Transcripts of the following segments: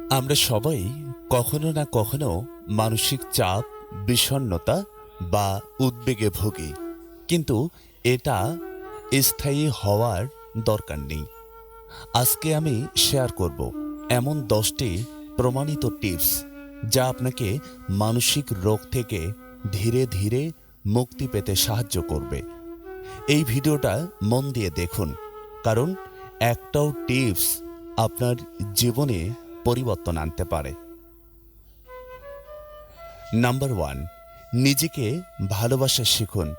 আমরা সবাই কখনো না কখনো মানসিক চাপ, বিষণ্ণতা বা উদ্বেগে ভুগি, কিন্তু এটা স্থায়ী হওয়ার দরকার নেই। আজকে আমি শেয়ার করব এমন 10টি প্রমাণিত টিপস যা আপনাকে মানসিক রোগ থেকে ধীরে ধীরে মুক্তি পেতে সাহায্য করবে। এই ভিডিওটা মন দিয়ে দেখুন, কারণ একটাও টিপস আপনার জীবনে পরিবর্তন আনতে পারে। নাম্বার 1, নিজেকে ভালোবাসা শিখুন।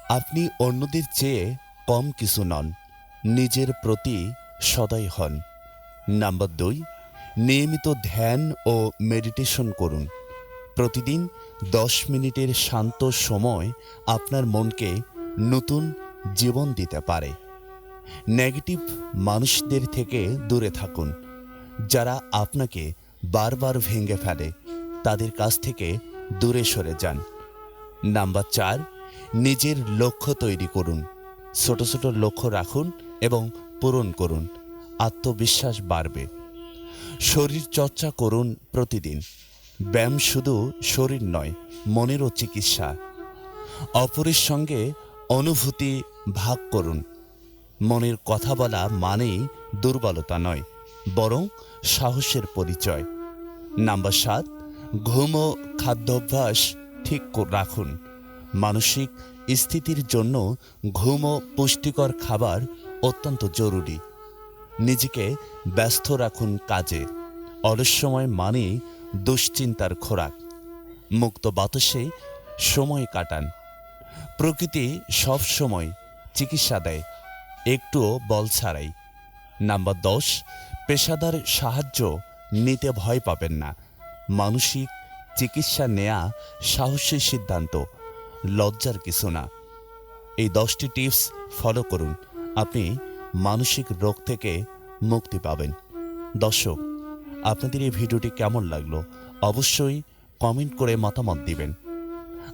আপনি অন্যদের চেয়ে কম কিছু নন, নিজের প্রতি সদয় হন। নাম্বার 2, নিয়মিত ধ্যান ও মেডিটেশন করুন। প্রতিদিন 10 মিনিটের শান্ত সময় আপনার মনকে নতুন জীবন দিতে পারে। নেগেটিভ মানুষদের থেকে দূরে থাকুন, যারা আপনাকে বারবার ভেঙে ফেলে তাদের কাছ থেকে দূরে সরে যান। নাম্বার 4, নিজের লক্ষ্য তৈরি করুন। ছোট ছোট লক্ষ্য রাখুন এবং পূরণ করুন, আত্মবিশ্বাস বাড়বে। শরীর চর্চা করুন প্রতিদিন। ব্যায়াম শুধু শরীর নয়, মনেরও চিকিৎসা। অপরের সঙ্গে অনুভূতি ভাগ করুন। মনের কথা বলা মানেই দুর্বলতা নয়, বরং সাহসের পরিচয়। নাম্বার 7, ঘুম ও খাদ্যাভ্যাস ঠিক রাখুন। মানসিক স্থিতির জন্য ঘুম ও পুষ্টিকর খাবার অত্যন্ত জরুরি। নিজেকে ব্যস্ত রাখুন কাজে। অলস সময় মানেই দুশ্চিন্তার খোরাক। মুক্ত বাতাসে সময় কাটান। প্রকৃতি সব সময় চিকিৎসা দেয়, একটুও বল ছাড়াই। নাম্বার 10, পেশাদার সাহায্য নিতে ভয় পাবেন না। মানসিক চিকিৎসা নেয়া সাহসী সিদ্ধান্ত, লজ্জার কিছু না। এই 10টি টিপস ফলো করুন, আপনি মানসিক রোগ থেকে মুক্তি পাবেন। দর্শক, আপনাদের এই ভিডিওটি কেমন লাগলো অবশ্যই কমেন্ট করে মতামত দিবেন।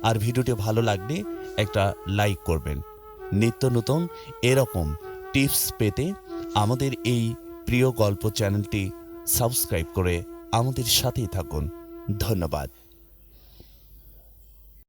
আর ভিডিওটি ভালো লাগলে একটা লাইক করবেন। নিত্য নতুন এরকম টিপস পেতে আমাদের এই প্রিয় গল্প চ্যানেলটি সাবস্ক্রাইব করে আমাদের সাথেই থাকুন। ধন্যবাদ।